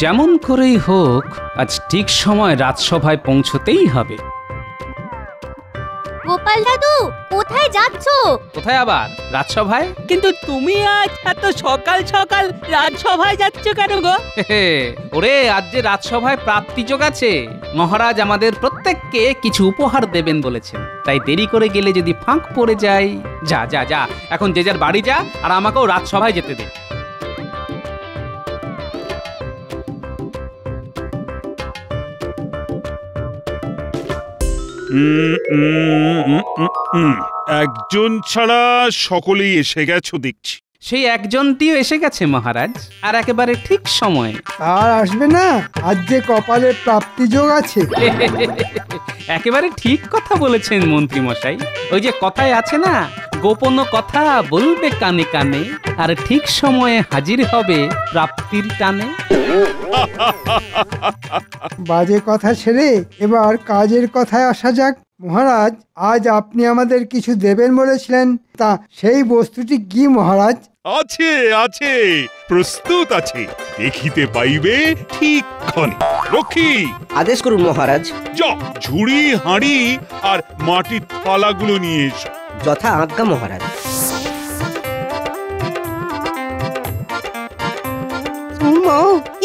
যেমন করেই হোক আজ ঠিক সময় রাজসভায় পৌঁছতেই হবে। গোপাল দাদু, কোথায় যাচ্ছো? কোথায় আবার? রাজসভায়। কিন্তু তুমি আজ এত সকাল সকাল রাজসভায় যাচ্ছ কেন গো? ওরে, আজ যে রাজসভায় প্রাপ্তিযোগ আছে, মহারাজ আমাদের প্রত্যেককে কিছু উপহার দেবেন বলেছেন, তাই দেরি করে গেলে যদি ফাঁক পড়ে যায়। যা যা যা, এখন যে যার বাড়ি যা, আর আমাকেও রাজসভায় যেতে দে। একজন ছাড়া সকলেই এসে গেছো দেখছি। সেই একজনটিও এসে গেছে মহারাজ, আর একেবারে ঠিক সময়। আর আসবে না, আজ যে কপালে প্রাপ্তিযোগ আছে। একেবারে ঠিক কথা বলেছেন মন্ত্রী মশাই। ওই যে কথায় আছে না, গোপন কথা বলবে কানে কানে, আর ঠিক সময়ে হাজির হবে প্রাপ্তির টানে। বাজে কথা ছেড়ে এবার কাজের কথায় আসা যাক। মহারাজ, আজ আপনি আমাদের কিছু দেবেন বলেছিলেন, তা সেই বস্তুটি কি মহারাজ? আছে আছে, প্রস্তুত আছে, দেখিতে পাইবে ঠিক ক্ষণে। রক্ষী, আদেশ করুন মহারাজ। যাও, ঝুড়ি হাঁড়ি আর মাটির থালাগুলো নিয়ে এসো। যথা আজ্ঞা মহারাজ।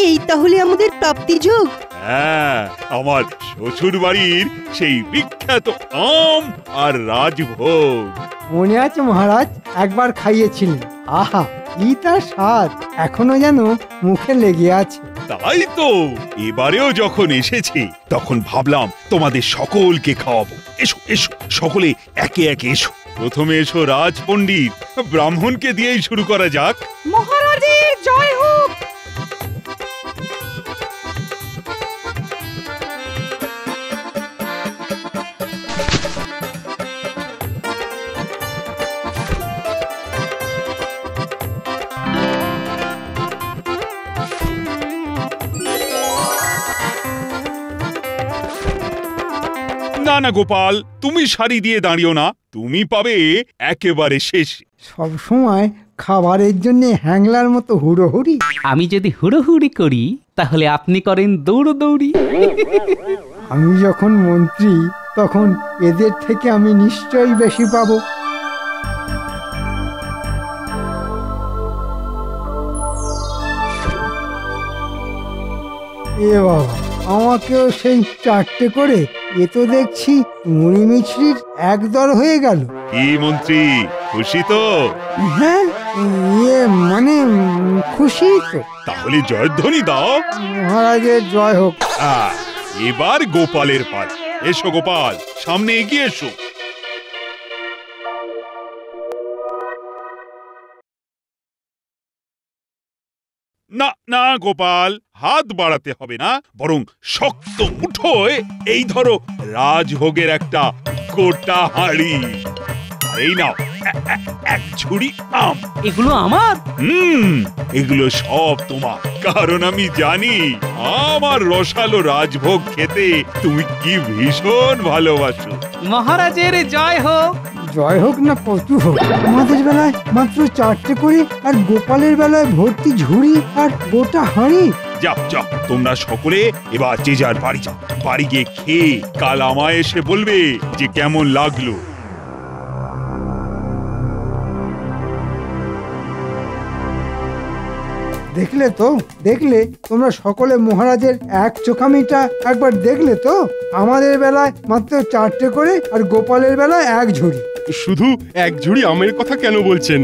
এই তাহলে আমাদের প্রাপ্তিযোগ। হ্যাঁ, আমার শ্বশুর বাড়ির সেই বিখ্যাত আম আর রাজভোগ। মনে আছে মহারাজ, একবার খাইয়েছিলেন। আহা, কি তার স্বাদ এখনো যেন মুখে লেগে আছে। তাই তো, এবারেও যখন এসেছি তখন ভাবলাম তোমাদের সকলকে খাওয়াবো। এসো এসো, সকলে একে একে এসো। প্রথমে এসো রাজ পণ্ডিত, ব্রাহ্মণকে দিয়েই শুরু করা যাক। মহারাজের জয় হোক। না না গোপাল, তুমি সারি দিয়ে দাঁড়িও না, তুমি পাবে একেবারে শেষ। সব সময় খাবারের জন্য হ্যাংলার মতো হুড়োহুড়ি। আমি যদি হুড়োহুড়ি করি তাহলে আপনি করেন দৌড়দৌড়ি। আমি যখন মন্ত্রী, তখন এদের থেকে আমি নিশ্চয়ই বেশি পাবো। এ বাবা, আমাকেও সেই 4টে করে। এ তো দেখছি মুড়ি মিছরির একদর হয়ে গেল। কি মন্ত্রী, খুশি তো? হ্যাঁ, মানে খুশি তো। তাহলে জয়ধ্বনি দাও। মহারাজের জয় হোক। এবার গোপালের পাল। এসো গোপাল, সামনে এগিয়ে এসো। না না গোপাল, হাত বাড়াতে হবে না, বরং শক্ত মুঠোয় এই ধরো রাজভোগের একটা গোটা হাঁড়ি। এই নাও এক ঝুড়ি আম। এগুলো আমার? এগুলো সব তোমার, কারণ আমি জানি আমার রসালো রাজভোগ খেতে তুমি কি ভীষণ ভালোবাসো। মহারাজের জয় হোক। জয় হোক না কচু হোক, আমাদের বেলায় মাত্র 4টে করে, আর গোপালের বেলায় ভর্তি ঝুড়ি আর গোটা হাঁড়ি। যাও যাও, তোমরা সকলে এবার যে যার বাড়ি যাও। বাড়ি গিয়ে খেয়ে কাল আমায় এসে বলবে যে কেমন লাগলো। দেখলে তো, দেখলে তোমরা সকলে মহারাজের এক চোখামিটা একবার দেখলে তো? আমাদের বেলায় মাত্র 4টে করে, আর গোপালের বেলায় এক ঝুড়ি। শুধু এক ঝুড়ি আমের কথা কেন বলছেন?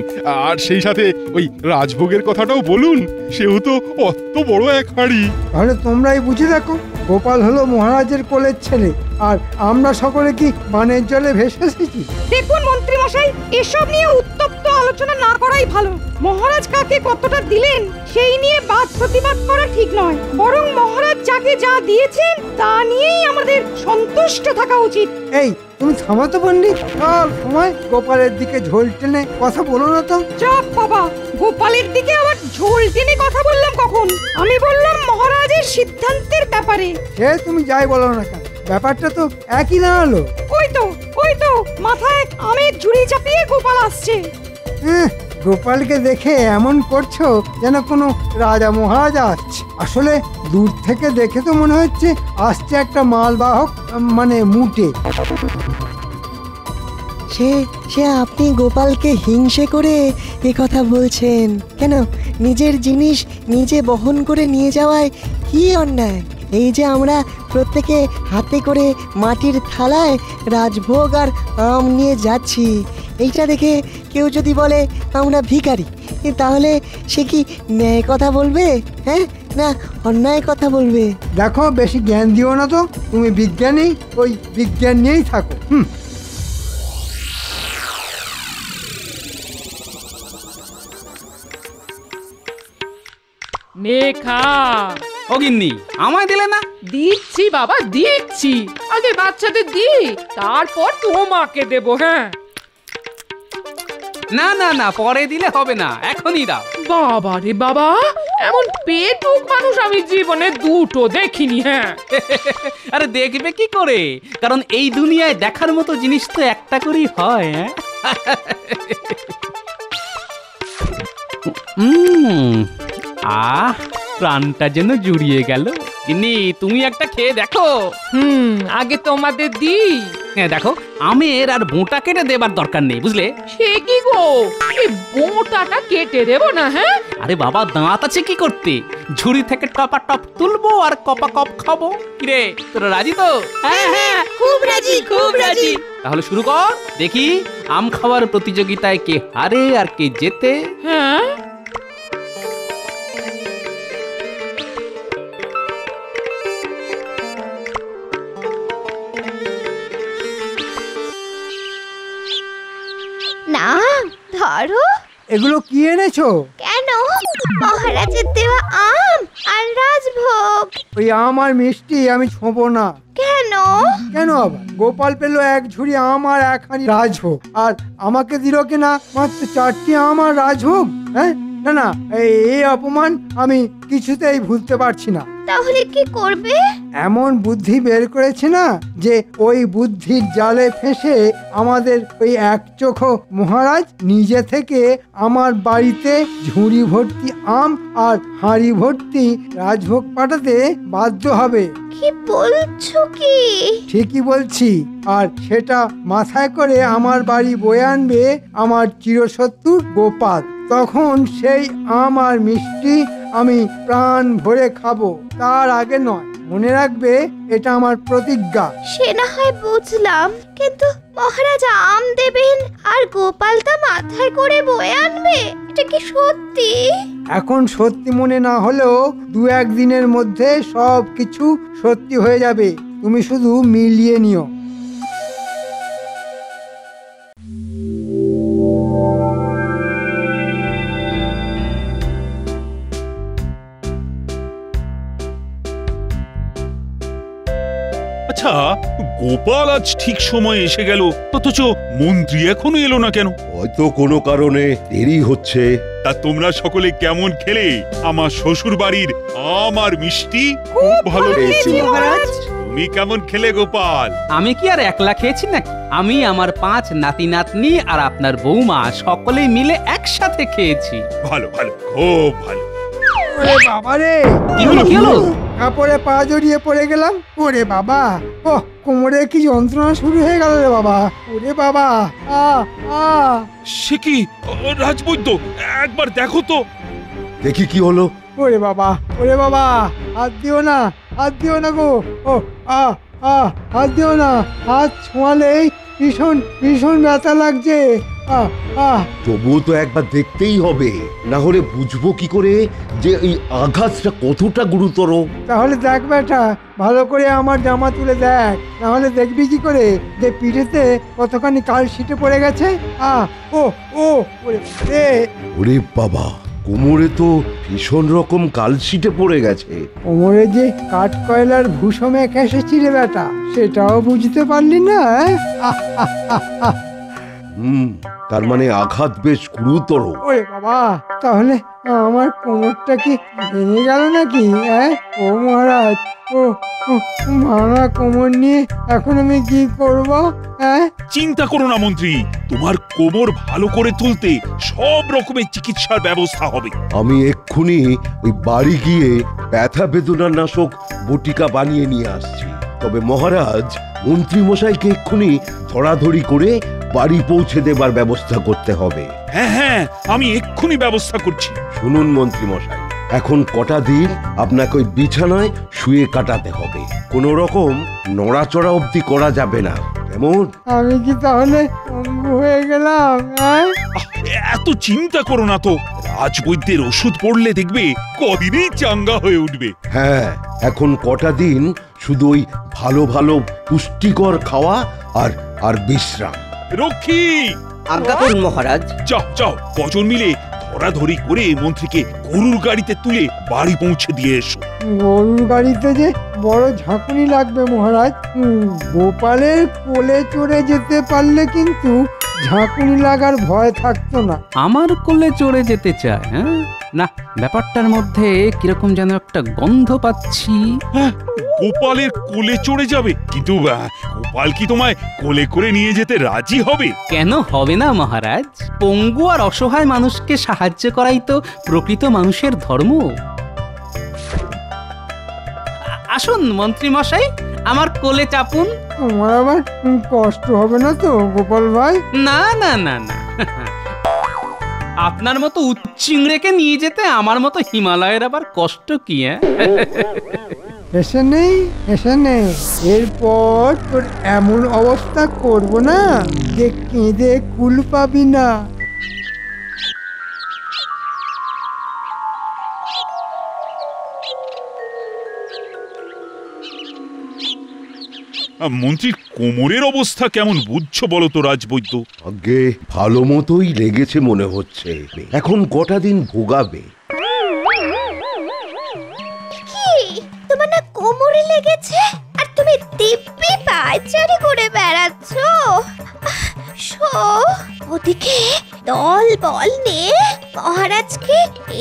আর সেই সাথে ওই রাজভোগের কথাটাও বলুন, সেও তো অত বড় এক হাঁড়ি। তাহলে তোমরাই বুঝে দেখো, গোপাল হলো মহারাজের কোলের ছেলে, আর আমরা সকলে কি বানের জলে ভেসে এসেছি? দেখুন মন্ত্রী মশাই, এসব নিয়ে উত্তপ্ত আলোচনা না করাই ভালো। মহারাজ কাকে কতটা দিলেন সেই নিয়ে বাদ প্রতিবাদ করা ঠিক নয়, বরং মহারাজ যাকে যা দিয়েছেন তা নিয়েই আমাদের সন্তুষ্ট থাকা উচিত। এই, তুমি থামাতো পণ্ডিত, সব সময় গোপালের দিকে ঝোল টেনে কথা বলো না তো। চাপ বাবা, গোপালের দিকে আবার ঝোল টেনে কথা বললাম কখন? আমি বললাম মহারাজের সিদ্ধান্তের ব্যাপারে। সে তুমি যাই বলো না কেন, ব্যাপারটা তো একই না হলো। ওই তো মাথায় আমের ঝুড়ি চাপিয়ে গোপাল আসছে। গোপালকে দেখে এমন করছো যেন কোনো রাজা মহারাজা আসছে। আসলে দূর থেকে দেখে তো মনে হচ্ছে আসছে একটা মালবাহক, মানে মুটে। সে সে আপনি গোপালকে হিংসে করে এ কথা বলছেন কেন? নিজের জিনিস নিজে বহন করে নিয়ে যাওয়ায় কি অন্যায়? এই যে আমরা প্রত্যেকে হাতে করে মাটির থালায় রাজভোগ আর আম নিয়ে যাচ্ছি, এইটা দেখে কেউ যদি বলে আমরা ভিখারি, তাহলে সে কি ন্যায় কথা বলবে, হ্যাঁ, না অন্যায় কথা বলবে? দেখো, বেশি জ্ঞান দিও না তো। তুমি বিজ্ঞানী, ওই বিজ্ঞান নিয়েই থাকো। নে খা। ও গিন্নি, আমায় দিলে না? দিচ্ছি বাবা, দিচ্ছি। আগে বাচ্চাদের দি, তারপর তোমাকে দেব। হ্যাঁ, না না না, পরে দিলে হবে না, এখনই দাও। বাবা রে বাবা, এমন পেটুক মানুষ আমি জীবনে দুটো দেখিনি। হ্যাঁ, আরে দেখবে কি করে, কারণ এই দুনিয়ায় দেখার মতো জিনিস তো একটা করেই হয়। আহ, প্রাণটা যেন জুড়িয়ে গেল। গিন্নি, তুমি একটা খেয়ে দেখো। আগে তোমাদের দি। হ্যাঁ দেখো, আমের আর বোঁটা কেটে দেবার দরকার নেই, বুঝলে? সে কি গো, এই বোঁটাটা কেটে দেব না? হ্যাঁ, আরে বাবা, দাঁত আছে কি করতে? ঝুড়ি থেকে টপা টপ তুলবো আর কপা কপ খাবো। কিরে, তোরা রাজি তো? হ্যাঁ হ্যাঁ, খুব রাজি, খুব রাজি। তাহলে শুরু কর, দেখি আম খাওয়ার প্রতিযোগিতায় কে হারে আর কে জেতে। হ্যাঁ, না, ধরো। এগুলো কি এনেছো? কেন? মহারাজের দেওয়া আম আর রাজভোগ। ওই আম আর মিষ্টি আমি ছোঁবো না। কেন? কেন আবার? গোপাল পেল এক ঝুড়ি আম আর এক হাঁড়ি রাজভোগ, আর আমাকে দিল কিনা মাত্র 4টি আম আর রাজভোগ। হ্যাঁ, না না, এই অপমান আমি কিছুতেই ভুলতে পারছি না। তাহলে কি করবে? এমন বুদ্ধি বের করেছে না, যে ওই বুদ্ধির জালে ফেঁসে আমাদের ওই একচোখো মহারাজ নিজে থেকে আমার বাড়িতে ঝুড়ি ভর্তি আম আর হাঁড়ি ভর্তি রাজভোগ পাঠাতে বাধ্য হবে। কি বলছো কি? ঠিকই বলছি। আর সেটা মাথায় করে আমার বাড়ি বয়ে আনবে আমার চিরশত্রু গোপাল। তখন সেই আম আর মিষ্টি আমি প্রাণ ভরে খাবো, তার আগে নয়। মনে রাখবে, এটা আমার প্রতিজ্ঞা। সে না হয় বুঝলাম, কিন্তু মহারাজ আম দেবেন আর গোপাল তা মাথায় করে বয়ে আনবে, এটা কি সত্যি? এখন সত্যি মনে না হলেও 2-1 দিনের মধ্যে সব কিছু সত্যি হয়ে যাবে। তুমি শুধু মিলিয়ে নিও। আচ্ছা, গোপাল আজ ঠিক সময় এসে গেল, অথচ মন্ত্রী এখনো এলো না কেন? হয়তো কোনো কারণে দেরি হচ্ছে। তা তোমরা সকলে কেমন খেলে আমার শ্বশুর বাড়ির আম আর মিষ্টি? খুব ভালো পেয়েছি মহারাজ। তুমি কেমন খেলে গোপাল? আমি কি আর একলা খেয়েছি নাকি? আমি, আমার 5 নাতি নাতনি আর আপনার বৌমা সকলেই মিলে একসাথে খেয়েছি। ভালো ভালো, খুব ভালো। ওরে বাবা রে! কি হলো, কি হলো? কাপড়ে পা জড়িয়ে পড়ে গেলাম। ওরে বাবা, ও কোমরে কি যন্ত্রণা শুরু হয়ে গেল রে বাবা। ওরে বাবা, আ আ সে কি রাজবৈদ্য, একবার দেখো তো। দেখি কি হলো। ওরে বাবা, ওরে বাবা, হাত দিও না, হাত দিও না গো। ও আ আ হাত দিও না। হাত ছোঁয়ালেই ভীষণ ভীষণ ব্যথা লাগছে। আ আ তবুও তো একবার দেখতেই হবে, না হলে বুঝবো কি করে যে এই আঘাতটা কতটা গুরুতর। তাহলে দেখ বেটা, ভালো করে আমার জামা তুলে দেখ, না হলে দেখবি কি করে যে পিঠেতে কতখানি কাল ছিটে পড়ে গেছে। আ ও ও ওরে রে! ওরে বাবা, কোমরে তো ভীষণ রকম কালশিটে পড়ে গেছে। কোমরে যে কাঠ কয়লার ভূষো মেখে এসেছি রে বেটা, সেটাও বুঝতে পারলি না? তার মানে আঘাত বেশ গুরুতর। ওরে বাবা, তাহলে আমার কোমরটা কি ভেঙে গেল নাকি? ও মহারাজ, ও ভাঙা কোমর নিয়ে এখন আমি কি করব? চিন্তা করো না মন্ত্রী, তোমার কোমর ভালো করে তুলতে সব রকমের চিকিৎসার ব্যবস্থা হবে। আমি এক্ষুনি ওই বাড়ি গিয়ে ব্যথা বেদনা নাশক বটিকা বানিয়ে নিয়ে আসছি। তবে মহারাজ, মন্ত্রী মশাইকে এক্ষুনি ধরাধরি করে বাড়ি পৌঁছে দেবার ব্যবস্থা করতে হবে। হ্যাঁ, আমি এক্ষুনি ব্যবস্থা করছি। শুনুন মন্ত্রী মশাই, এখন কটা দিন আপনাকে ওই বিছানায় শুয়ে কাটাতে হবে। কোনো রকম নড়াচড়া অবধি করা যাবে না, কেমন? আমি কি তাহলে পঙ্গু হয়ে গেলাম? এত চিন্তা করো না তো, রাজবৈদ্যের ওষুধ পড়লে দেখবে কদিনেই চাঙ্গা হয়ে উঠবে। হ্যাঁ, এখন কটা দিন শুধু ওই ভালো ভালো পুষ্টিকর খাওয়া আর বিশ্রাম। রক্ষী! আজ্ঞা করুন মহারাজ। যাও কজন মিলে ধরাধরি করে মন্ত্রীকে গরুর গাড়িতে তুলে বাড়ি পৌঁছে দিয়ে এসো। গরুর গাড়িতে যে বড় ঝাঁকুনি লাগবে মহারাজ। গোপালের কোলে চড়ে যেতে পারলে কিন্তু ঝাঁকুনি লাগার ভয় থাকতো না। আমার কোলে চড়ে যেতে চায়? না, ব্যাপারটার মধ্যে কিরকম যেন একটা গন্ধ পাচ্ছি। গোপালের কোলে চড়ে যাবে? কিন্তু গোপাল কি তোমায় কোলে করে নিয়ে যেতে রাজি হবে? কেন হবে না মহারাজ? পঙ্গু আর অসহায় মানুষকে সাহায্য করাই তো প্রকৃত মানুষের ধর্ম। আসুন মন্ত্রী মশাই, আমার কোলে চাপুন। তোমার আবার কষ্ট হবে না তো গোপাল ভাই? না না না না, আপনার মতো উচ্চিংড়েকে নিয়ে যেতে আমার মতো হিমালয়ের আবার কষ্ট কি? এসে নেই, এরপর তোর এমন অবস্থা করব না যে কেঁদে কুল পাবি না। মন্ত্রীর কোমরের অবস্থা কেমন বুঝছো বলো তো রাজবৈদ্য? আগে ভালো মতোই লেগেছে মনে হচ্ছে, এখন কটা দিন ভোগাবে। কি তোমার না কোমরে লেগেছে আর তুমি দিব্যি পায়চারি করে বেড়াচ্ছ? ওদিকে দল বল নিয়ে মহারাজকে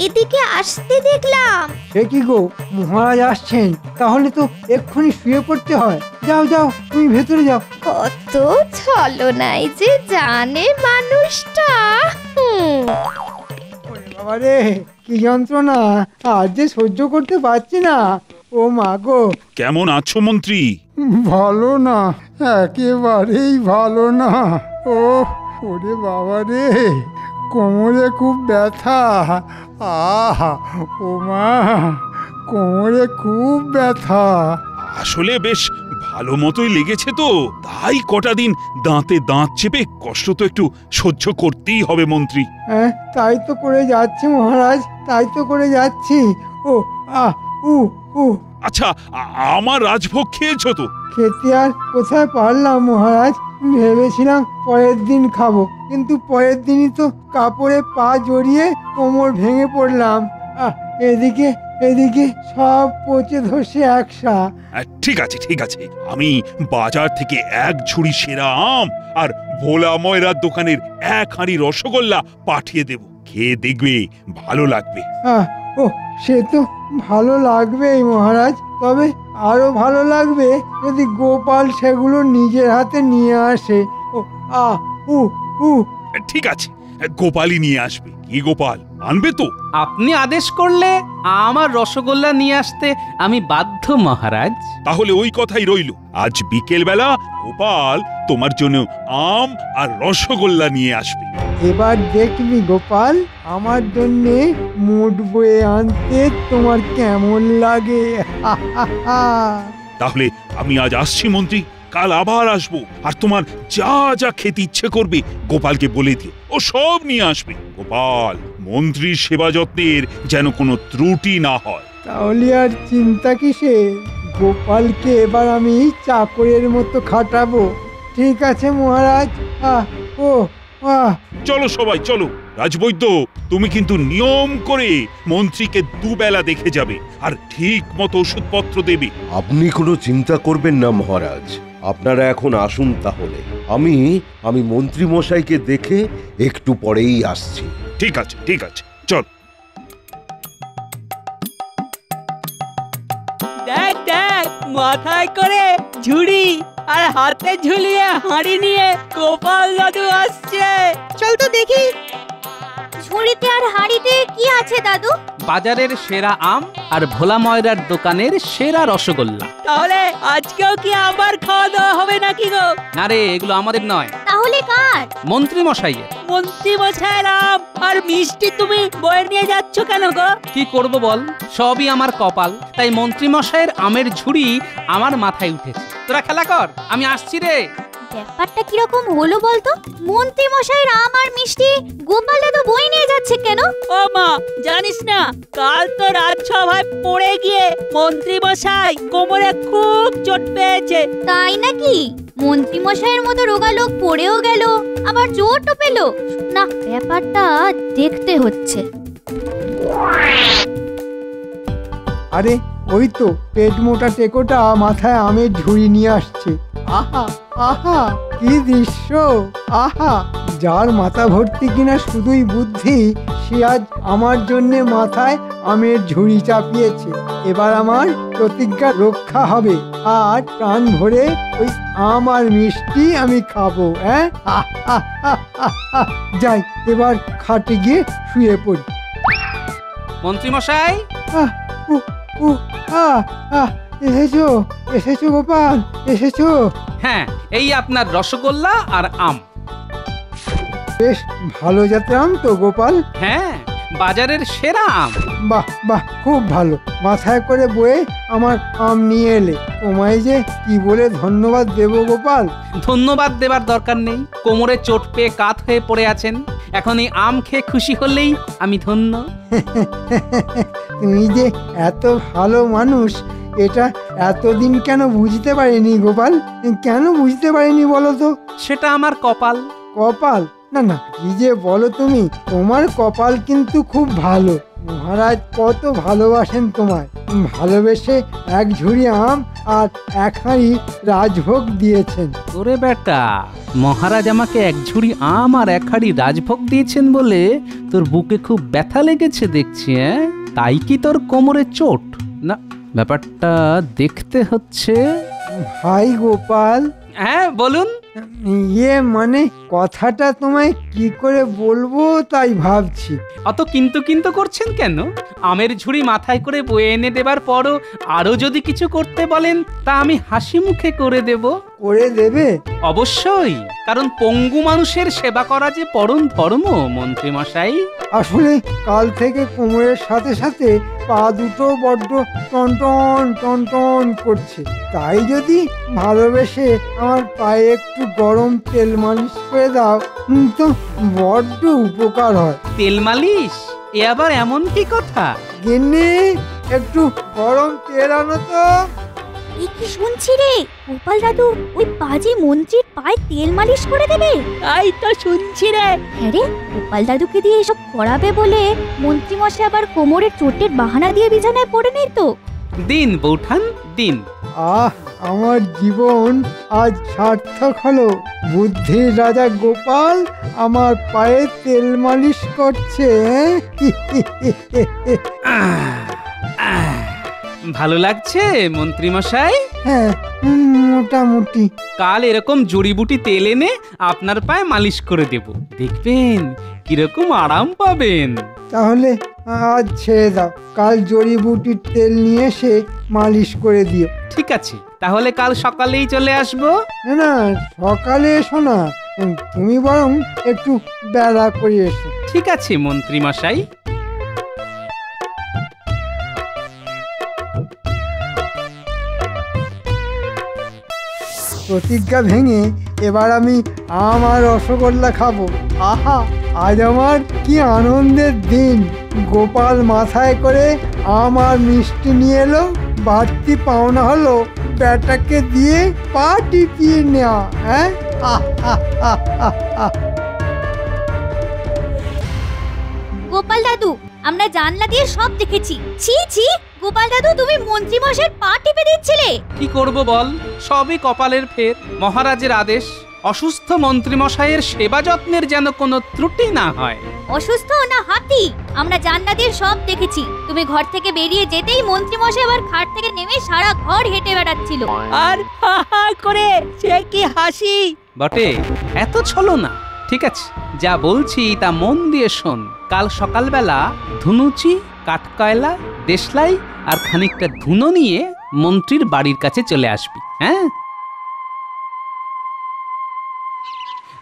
এদিকে আসতে দেখলাম। সে কি গো, মহারাজ আসছেন? তাহলে তো এক্ষুনি শুয়ে পড়তে হয়। যাও তুমি ভেতরে যাও। কত ছলনাই যে জানে মানুষটা। বাবা রে, কি যন্ত্রণা! আজ যে সহ্য করতে পারছি না। ও মা গো! কেমন আছো মন্ত্রী? ভালো না, একেবারেই ভালো না। ওরে বাবা রে, কোমরে খুব ব্যথা। ও মা, কোমরে খুব ব্যথা। আসলে বেশ ভালো মতোই লেগেছে তো, তাই কটা দিন দাঁতে দাঁত চেপে কষ্ট তো একটু সহ্য করতেই হবে মন্ত্রী। তাই তো করে যাচ্ছি মহারাজ, তাই তো করে যাচ্ছি। আচ্ছা, আমার রাজভোগ খেয়েছো তো? খেতে আর কোথায় পারলাম মহারাজ, ভেবেছিলাম পরের দিন খাবো, কিন্তু পরের দিনই তো কাপড়ে পা জড়িয়ে কোমর ভেঙে পড়লাম। এদিকে সব পচে ধসে একসা। ঠিক আছে, আমি বাজার থেকে এক ঝুড়ি সেরা আম আর ভোলা ময়রার দোকানের এক হাঁড়ি রসগোল্লা পাঠিয়ে দেব, খেয়ে দেখবে ভালো লাগবে। সে তো ভালো লাগবেই মহারাজ, তবে আরো ভালো লাগবে যদি গোপাল সেগুলো নিজের হাতে নিয়ে আসে। ঠিক আছে, গোপালই নিয়ে আসবে। কি গোপাল আনবে তো? আপনি আদেশ করলে আমার রসগোল্লা নিয়ে আসতে আমি বাধ্য মহারাজ। তাহলে ওই কথাই রইল, আজ বিকেল বেলা গোপাল তোমার জন্য আম আর রসগোল্লা নিয়ে আসবে। এবার দেখবি গোপাল, আমার জন্যে মুঠ বয়ে আনতে তোমার কেমন লাগে। তাহলে আমি আজ আসছি মন্ত্রী, কাল আবার আসবো, আর তোমার যা যা খেতে ইচ্ছে করবে গোপালকে বলে দিও, ও সব নিয়ে আসবে। গোপাল, মন্ত্রীর সেবা যত্নের যেন কোনো ত্রুটি না হয়। তাহলে আর চিন্তা কিসে, গোপালকে এবার আমি চাকরের মতো খাটাবো। ঠিক আছে মহারাজ। চলো সবাই চলো। রাজবৈদ্য, তুমি কিন্তু নিয়ম করে মন্ত্রীকে দুবেলা দেখে যাবে আর ঠিক মতো ওষুধপত্র দেবে। আপনি কোনো চিন্তা করবেন না মহারাজ, আপনারা এখন আসুন তাহলে। আমি মন্ত্রী মশাইকে দেখে একটু পরেই আসছি। ঠিক আছে, ঠিক আছে, চল। দেখ দেখ, মাথায় করে ঝুড়ি আর হাতে ঝুলিয়ে হাঁড়ি নিয়ে গোপাল দাদু আসছে। চল তো দেখি। ঝুড়িতে আর হাঁড়িতে কি আছে দাদু? বাজারের সেরা আম আর ভোলা ময়রার দোকানের সেরা রসগোল্লা। তাহলে আজকেও কি আবার খাওয়া দাওয়া হবে নাকি গো? না রে, এগুলো আমাদের নয়, তাহলে কার? মন্ত্রী মশাইয়ের। মন্ত্রী মশাইয়ের আম আর মিষ্টি তুমি বয়ে নিয়ে যাচ্ছ কেন গো? কি করব বল, সবই আমার কপাল। তাই মন্ত্রী মশাইয়ের আমের ঝুড়ি আমার মাথায় উঠেছে। তোরা খেলা কর, আমি আসছি রে। ব্যাপারটা কিরকম হলো বলতো? মন্ত্রী মশাইয়ের আম আর মিষ্টি গোপাল দাদু বই নিয়ে যাচ্ছে কেন? ও মা, জানিস না কাল তো রাজসভায় পড়ে গিয়ে মন্ত্রী মশাই কোমরে খুব চোট পেয়েছে। তাই নাকি? মন্ত্রী মশাইয়ের মতো রোগা লোক পড়েও গেল, আবার চোটও পেল। না, ব্যাপারটা দেখতে হচ্ছে। আরে ওই তো পেট মোটা টেকোটা মাথায় আমের ঝুড়ি নিয়ে আসছে। আহা আহা, কি দৃশ্য! আহা, যার মাথা ভর্তি কিনা শুধুই বুদ্ধি, সে আজ আমার জন্য মাথায় আমের ঝুড়ি চাপিয়েছে। এবার আমার প্রতিজ্ঞা রক্ষা হবে, আর প্রাণ ভরে ওই আম আর মিষ্টি আমি খাবো। হ্যাঁ, যাই এবার খাটে গিয়ে শুয়ে পড়ি। মন্ত্রী মশাই, এসেছো এসেছো গোপাল, এসেছো? হ্যাঁ, এই আপনার রসগোল্লা আর আম। বেশ ভালো জাতের আম তো গোপাল? হ্যাঁ, বাজারের সেরা আম। বাহ বাহ, খুব ভালো। মাথায় করে বয়ে আমার আম নিয়ে এলে। তোমায় যে কি বলে ধন্যবাদ দেব গোপাল। ধন্যবাদ দেবার দরকার নেই, কোমরে চোট পেয়ে কাত হয়ে পড়ে আছেন। এখন এই আম খেয়ে খুশি হলেই আমি ধন্য। তুমি যে এত ভালো মানুষ, এটা এতদিন কেন বুঝতে পারিনি গোপাল? কেন বুঝতে পারিনি বলো তো? সেটা আমার কপাল। কপাল? না না, কি যে বলো তুমি। তোমার কপাল কিন্তু খুব ভালো। মহারাজ কত ভালোবাসেন তোমায়। ভালোবেসে এক ঝুড়ি আম আর এক হাঁড়ি রাজভোগ দিয়েছেন। ওরে বেটা, মহারাজ আমাকে এক ঝুড়ি আম আর এক হাঁড়ি রাজভোগ দিয়েছেন বলে তোর বুকে খুব ব্যথা লেগেছে দেখছি। তাই কি তোর কোমরে চোট? না, ব্যাপারটা দেখতে হচ্ছে। ভাই গোপাল। হ্যাঁ বলুন। মানে কথাটা তোমায় কি করে বলবো তাই ভাবছি। অত কিন্তু করছেন কেন? আমের ঝুড়ি মাথায় করে বয়ে এনে দেবার পরও আরো যদি কিছু করতে বলেন তা আমি হাসি মুখে করে দেব। করে দেবে? অবশ্যই, কারণ পঙ্গু মানুষের সেবা করা যে পরম ধর্ম মন্ত্রী মশাই। আসলে কাল থেকে কোমরের সাথে সাথে পা দুটো বড্ড টনটন টনটন করছে। তাই যদি ভালোবেসে আমার পায়ে একটু গরম তেল মালিশ করে দাও তো বড্ড উপকার হয়। তেল মালিশ? এ আবার এমন কি কথা? গিন্নি, একটু গরম তেল আনো তো। এই কি শুনছি রে, গোপাল দাদু ওই পাজি মন্ত্রীর পায়ে তেল মালিশ করে দেবে? তাই তো শুনছি রে। হ্যাঁ রে, গোপাল দাদুকে দিয়ে এসব করাবে বলে মন্ত্রী মশাই আবার কোমরের চোটের বাহানা দিয়ে বিছানায় পড়ে নেই তো? দিন বৌঠান দিন। আমার জীবন আজ সার্থক হলো। বুদ্ধির রাজা গোপাল আমার পায়ে তেল মালিশ করছে। ভালো লাগছে মন্ত্রী মশাই? হ্যাঁ, মোটামুটি। কাল এরকম জড়িবুটি তেল এনে আপনার পায়ে মালিশ করে দেব, দেখবেন কিরকম আরাম পাবেন। তাহলে আজ ছেড়ে দাও, কাল জড়িবুটির তেল নিয়ে এসে মালিশ করে দিও। ঠিক আছে, তাহলে কাল সকালেই চলে আসবো। না না, সকালে এসো না, তুমি বরং একটু বেলা করে এসো। ঠিক আছে মন্ত্রী মশাই। প্রতিজ্ঞা ভেঙে এবার আমি আম আর রসগোল্লা খাবো। আহা, আজ আমার কি আনন্দের দিন। গোপাল মাথায় করে আম আর মিষ্টি নিয়ে এলো। বাড়তি পাওনা হলো ব্যাটাকে দিয়ে পা টিপিয়ে নেওয়া। হ্যাঁ, গোপাল দাদু, আমরা জানলা দিয়ে সব দেখেছি। ছি ছি, গোপাল দাদু তুমি মন্ত্রী মশাইয়ের পা টিপে দিচ্ছিলে? কি করব বল, সবই কপালের ফের। মহারাজের আদেশ, অসুস্থ মন্ত্রী মশাইয়ের সেবা যত্নের যেন কোনো ত্রুটি না হয়। অসুস্থ না হাতি? আমরা জান্নাতের সব দেখেছি। তুমি ঘর থেকে বেরিয়ে যেতেই মন্ত্রী মশাই আবার খাট থেকে নেমে সারা ঘর হেঁটে বেড়াচ্ছিল। আর হা হা করে সে কি হাসি! বটে, এত ছলো না। ঠিক আছে, যা বলছি তা মন দিয়ে শোন। কাল সকালবেলা ধুনুচি, কাঠকয়লা, দেশলাই আর খানিকটা ধুনো নিয়ে মন্ত্রীর বাড়ির কাছে চলে আসবি। হ্যাঁ,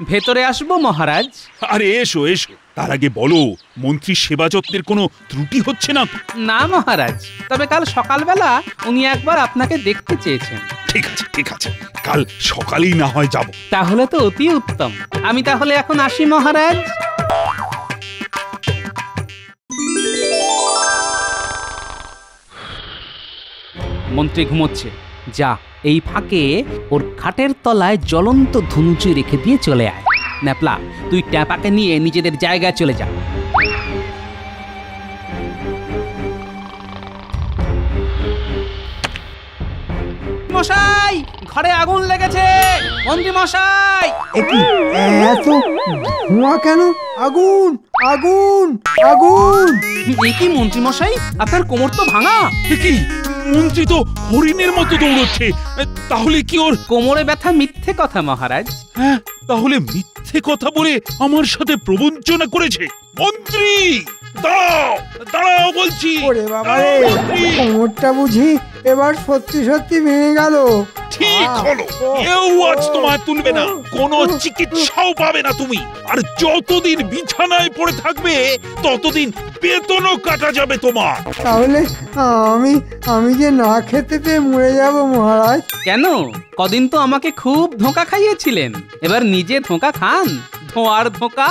ভেতরে আসবো মহারাজ? আরে এসো এসো, তার আগে বলো মন্ত্রীর সেবা যত্নের কোনো ত্রুটি হচ্ছে না তো? না মহারাজ, তবে কাল সকালবেলা উনি একবার আপনাকে দেখতে চেয়েছেন। ঠিক আছে ঠিক আছে, কাল সকালেই না হয় যাব। তাহলে তো অতি উত্তম। আমি তাহলে এখন আসি মহারাজ। মন্ত্রী ঘুমোচ্ছে, যা এই ফাঁকে ওর খাটের তলায় জ্বলন্ত ধনুচি রেখে দিয়ে চলে আয়। ন্যাপলা, তুই ট্যাপাকে নিয়ে নিজেদের জায়গায় চলে যা। মশাই, ঘরে আগুন লেগেছে। মন্ত্রী মশাই! একই এত ধোঁয়া কেন? আগুন আগুন আগুন! এ কি মন্ত্রী মশাই, আপনার কোমর তো ভাঙা। কি মন্ত্রী তো হরিণের মতো দৌড়চ্ছে, তাহলে কি ওর কোমরে ব্যথা? মিথ্যে কথা মহারাজ। হ্যাঁ, তাহলে মিথ্যে কথা বলে আমার সাথে প্রবঞ্চনা করেছে। মন্ত্রী দাঁড়াও, দাঁড়াও বলছি। ওরে বাবা রে, কোমরটা বুঝি এবার সত্যি সত্যি ভেঙে গেল। ঠিক হলো, কেউ আজ তোমায় তুলবে না, কোনো চিকিৎসাও পাবে না তুমি। আর যতদিন বিছানায় পড়ে থাকবে ততদিন বেতনও কাটা যাবে তোমার। তাহলে আমি যে না খেতে পেয়ে মরে যাব মহারাজ। কেন? কদিন তো আমাকে খুব ধোঁকা খাইয়েছিলেন, এবার নিজে ধোঁকা খান। ধোঁয়ার ধোঁকা।